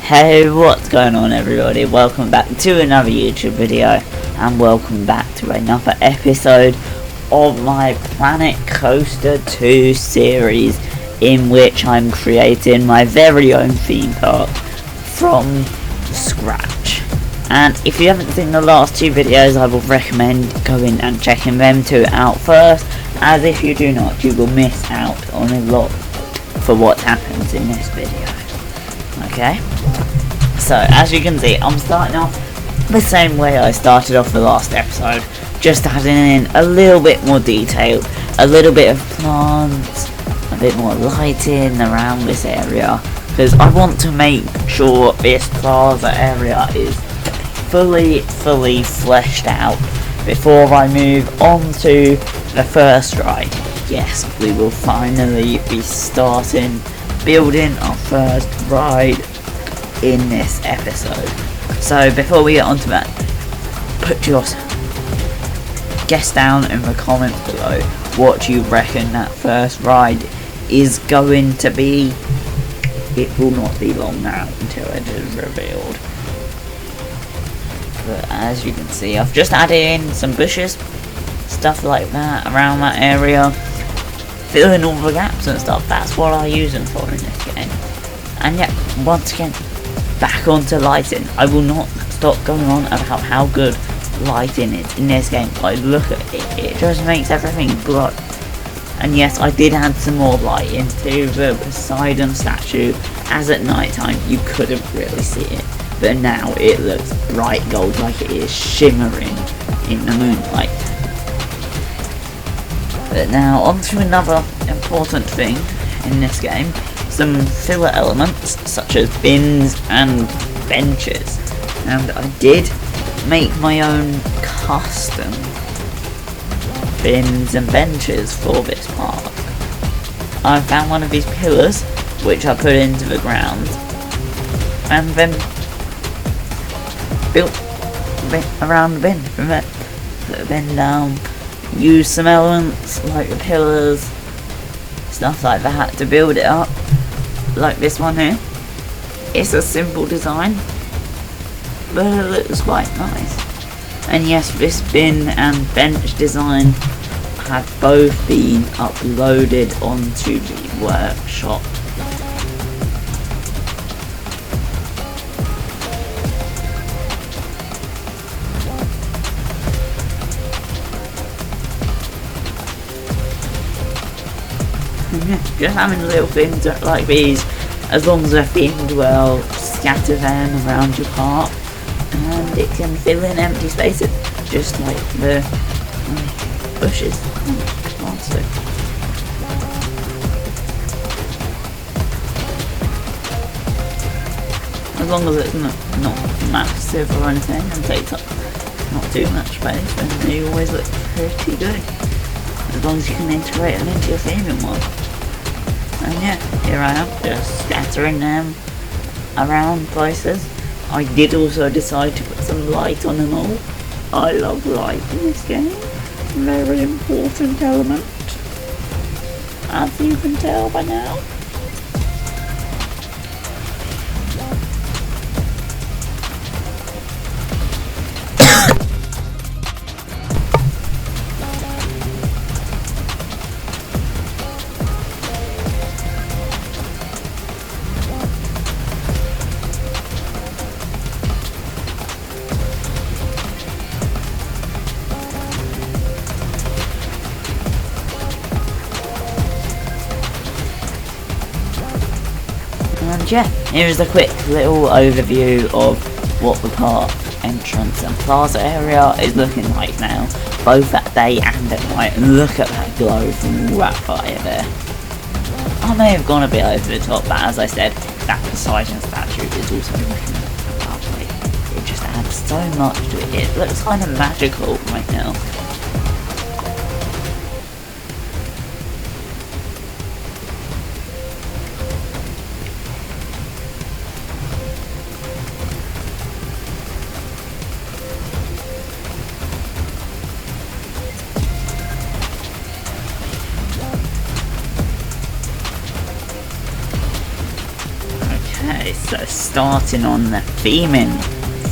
Hey, what's going on everybody? Welcome back to another YouTube video and welcome back to another episode of my Planet Coaster 2 series, in which I'm creating my very own theme park from scratch. And if you haven't seen the last two videos, I would recommend going and checking them two out first, as if you do not, you will miss out on a lot for what happens in this video. Okay, so as you can see, I'm starting off the same way I started off the last episode, just adding in a little bit more detail, a little bit of plants, a bit more lighting around this area, because I want to make sure this plaza area is fully fleshed out before I move on to the first ride. Yes, we will finally be starting building our first ride in this episode. So before we get onto that, put your guess down in the comments below what you reckon that first ride is going to be. It will not be long now until it is revealed. But as you can see, I've just added in some bushes, stuff like that around that area, filling all the gaps and stuff. That's what I use them for in this game. And yeah, once again, back onto lighting. I will not stop going on about how good lighting is in this game. Like, look at it, it just makes everything glow. And yes, I did add some more light into the Poseidon statue, as at night time you couldn't really see it, but now it looks bright gold, like it is shimmering in the moonlight. But now on to another important thing in this game, some filler elements such as bins and benches. And I did make my own custom bins and benches for this park. I found one of these pillars which I put into the ground and then built a bit around the bin from it. Put the bin down, use some elements like the pillars, stuff like that to build it up, like this one here. It's a simple design, but it looks quite nice. And yes, this bin and bench design have both been uploaded onto the workshop. Just having little things like these, as long as they're themed well, scatter them around your park, and it can fill in empty spaces, just like the bushes and plants do. As long as it's not massive or anything and takes up not too much space, then they always look pretty good. As long as you can integrate them into your theming one. And yeah, here I am, just scattering them around places. I did also decide to put some light on them all. I love light in this game. Very important element, as you can tell by now. And yeah, here's a quick little overview of what the park entrance and plaza area is looking like now, both at day and at night. And look at that glow from all that fire there. I may have gone a bit over the top, but as I said, that Poseidon statue is also looking lovely. It just adds so much to it. It looks kind of magical right now. Okay, so starting on the theming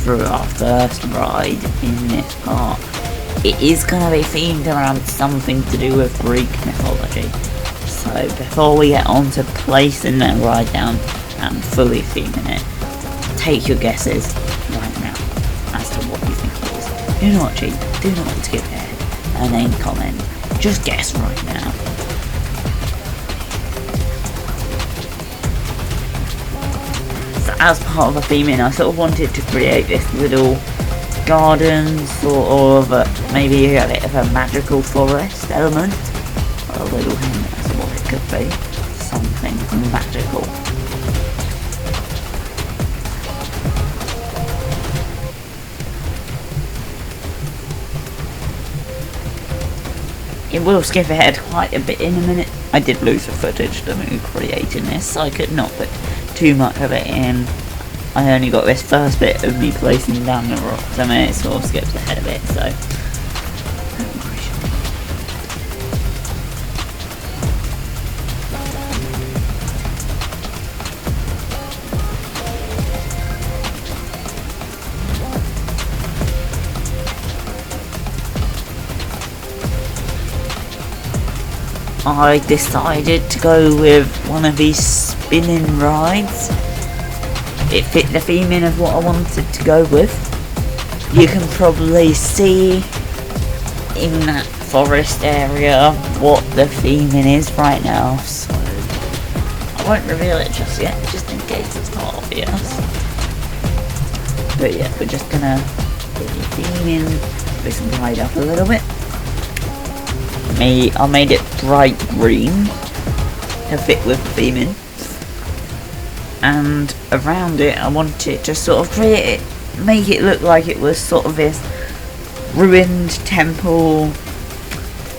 for our first ride in this part. It is going to be themed around something to do with Greek mythology. So before we get on to placing that ride down and fully theming it, take your guesses right now as to what you think it is. Do not cheat, do not skip ahead, and then comment. Just guess right now. So as part of the theming, I sort of wanted to create this little garden, sort of maybe a bit of a magical forest element. A little hint as to what it could be. Something magical. It will skip ahead quite a bit in a minute. I did lose the footage to me creating this, so I could not put too much of it in. I only got this first bit of me placing down the rocks, and then it sort of skips ahead a bit, so I decided to go with one of these spinning rides. It fit the theming of what I wanted to go with. You can probably see in that forest area what the theming is right now, so I won't reveal it just yet, just in case it's not obvious. But yeah, we're just gonna get the theming, this ride up a little bit. I made it bright green to fit with the theming, and around it I wanted to sort of create it, make it look like it was sort of this ruined temple,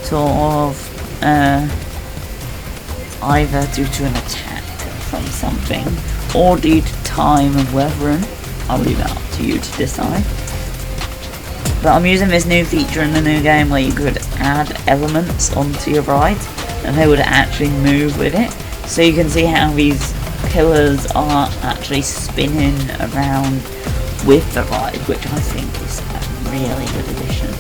sort of either due to an attack from something or due to time and weathering. I'll leave it up to you to decide. But I'm using this new feature in the new game where you could add elements onto your ride and they would actually move with it. So you can see how these pillars are actually spinning around with the ride, which I think is a really good addition.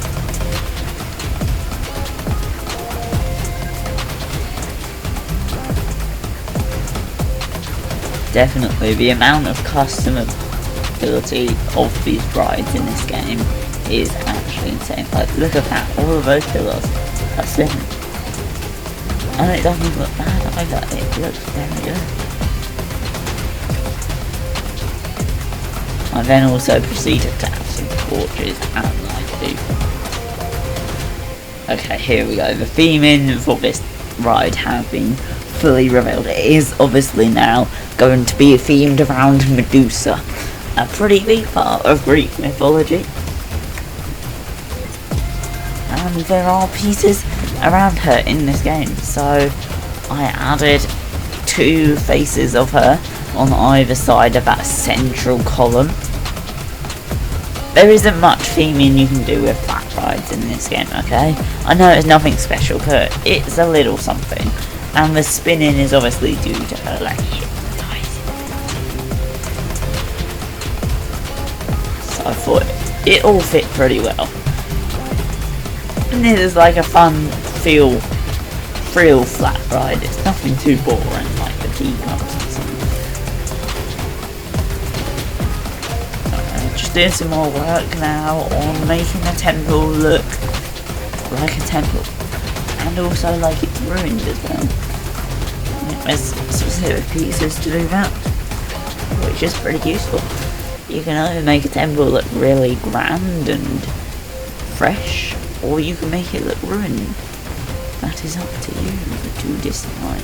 Definitely the amount of customability of these rides in this game is actually insane. Like, look at that, all of those pillars are spinning. And it doesn't look bad either, it looks very good. I then also proceeded to add some torches and light too. Okay, here we go. The theming for this ride has been fully revealed. It is obviously now going to be themed around Medusa, a pretty big part of Greek mythology. And there are pieces around her in this game, so I added 2 faces of her on either side of that central column. There isn't much theming you can do with flat rides in this game, okay? I know it's nothing special, but it's a little something. And the spinning is obviously due to her, like, hypnotising. So I thought it all fit pretty well. And this is like a fun, thrill flat ride. It's nothing too boring like the teacups or something. Just doing some more work now on making the temple look like a temple, and also like it's ruined as well. There's specific pieces to do that, which is pretty useful. You can either make a temple look really grand and fresh, or you can make it look ruined. That is up to you to decide.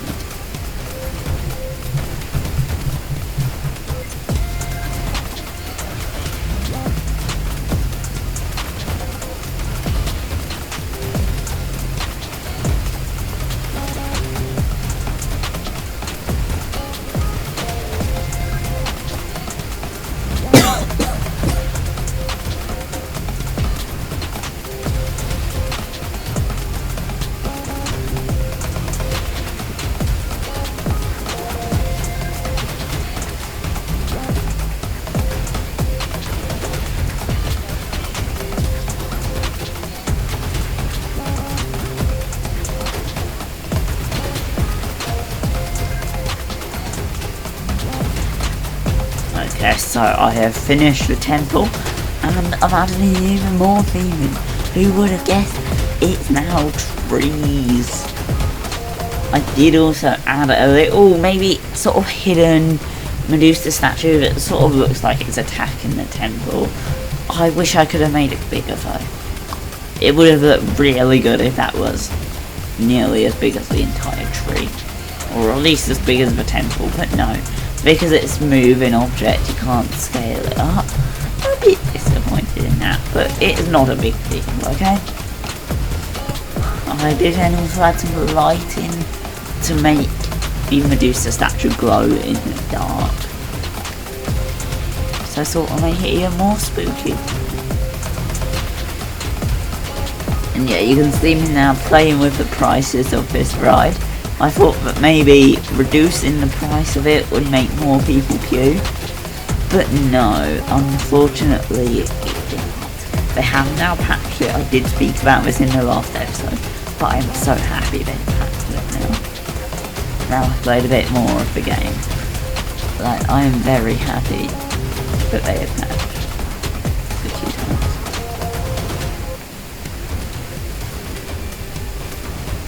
Yes, so I have finished the temple, and I'm adding even more theming. Who would have guessed? It's now trees. I did also add a little, maybe sort of hidden Medusa statue that sort of looks like it's attacking the temple. I wish I could have made it bigger though. It would have looked really good if that was nearly as big as the entire tree. Or at least as big as the temple, but no. Because it's a moving object, you can't scale it up. I'm a bit disappointed in that, but it's not a big deal, okay? I did also add some lighting to make the Medusa statue glow in the dark. So sort of make it even more spooky. And yeah, you can see me now playing with the prices of this ride. I thought that maybe reducing the price of it would make more people queue. But no, unfortunately it didn't. They have now patched it. I did speak about this in the last episode, but I'm so happy they've patched it now. Now I've played a bit more of the game. Like, I am very happy that they have patched the queue times.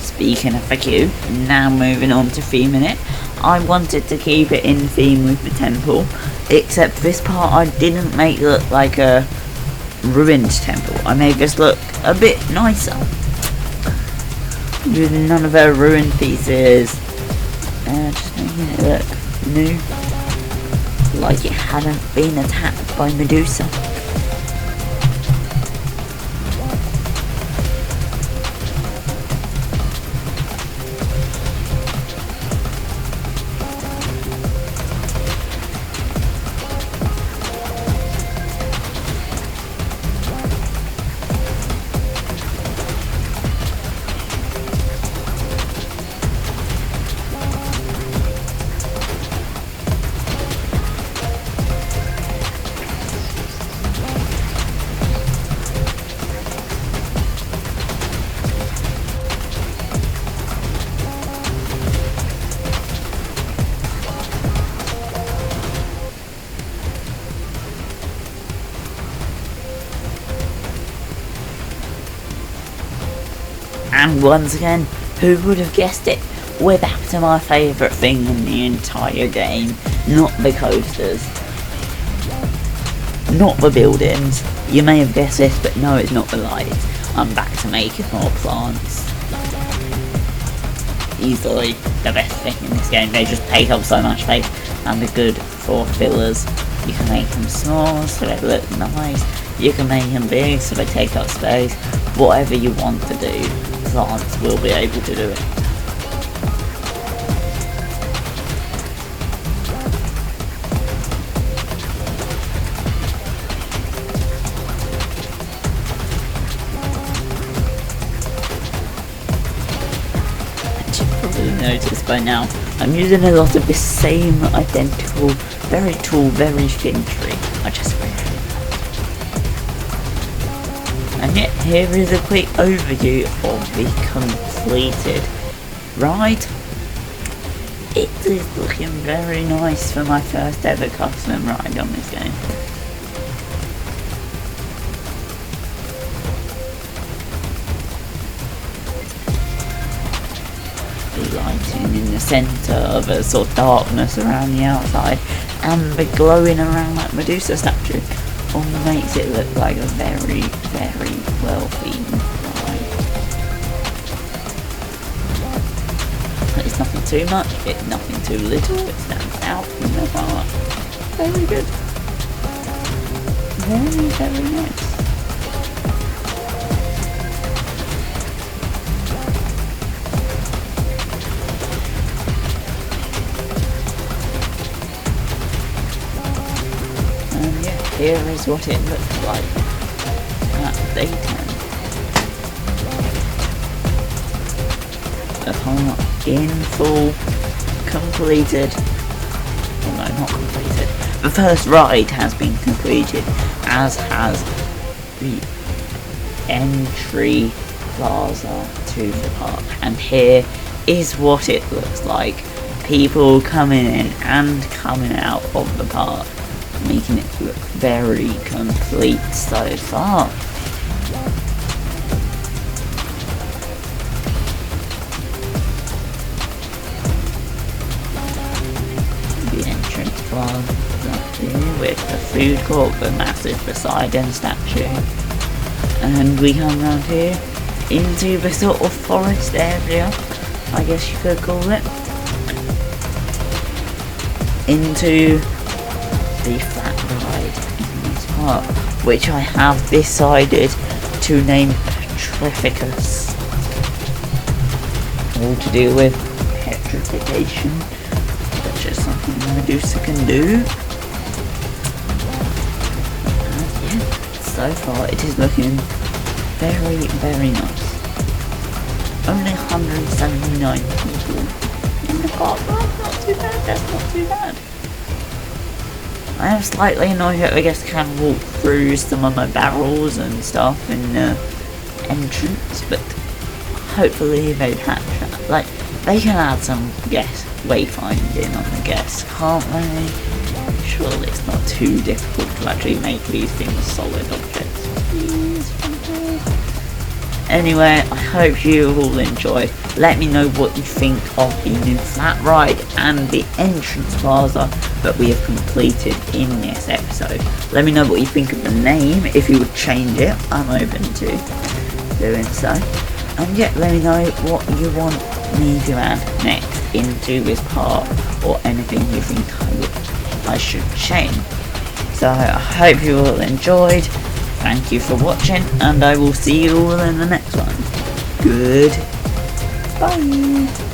Speaking of the queue, now moving on to theming it. I wanted to keep it in theme with the temple, except this part I didn't make look like a ruined temple. I made this look a bit nicer, with none of the ruined pieces, just making it look new, like it hadn't been attacked by Medusa. And once again, who would have guessed it? We're back to my favourite thing in the entire game. Not the coasters. Not the buildings. You may have guessed this, but no, it's not the lights. I'm back to making more plants. Easily the best thing in this game. They just take up so much space and they're good for fillers. You can make them small so they look nice. You can make them big so they take up space. Whatever you want to do, plants will be able to do it. As you've probably noticed by now, I'm using a lot of the same identical, very tall, very thin tree. I just really like that. And yet, here is a quick overview of the completed ride. It is looking very nice for my first ever custom ride on this game. The lighting in the centre of a sort of darkness around the outside, and the glowing around that Medusa statue all makes it look like a very, very well themed ride. It's nothing too much, it's nothing too little, it stands out from the part. Very good. Very, very nice. Here is what it looks like at daytime. The part in full, completed. Well, no, not completed. The first ride has been completed, as has the entry plaza to the park. And here is what it looks like. People coming in and coming out of the park. making it look very complete so far. The entrance bar up here with the food court, the massive Poseidon statue. And we come around here into the sort of forest area, I guess you could call it. Into the flat ride in this park, which I have decided to name Petrificus. All to do with petrification, which is something Medusa can do. And yeah, so far it is looking very, very nice. Only 179 people in the park. Not too bad, that's not too bad. I am slightly annoyed that I guess can't walk through some of my barrels and stuff in the entrance, but hopefully they patch that. Like, they can add some guess wayfinding on the guests, can't they? Surely it's not too difficult to actually make these things solid objects. Please. Anyway, I hope you all enjoyed. Let me know what you think of the new flat ride and the entrance plaza that we have completed in this episode. Let me know what you think of the name, if you would change it. I'm open to doing so. And yeah, let me know what you want me to add next into this part, or anything you think I should change. So I hope you all enjoyed. Thank you for watching, and I will see you all in the next one. Goodbye.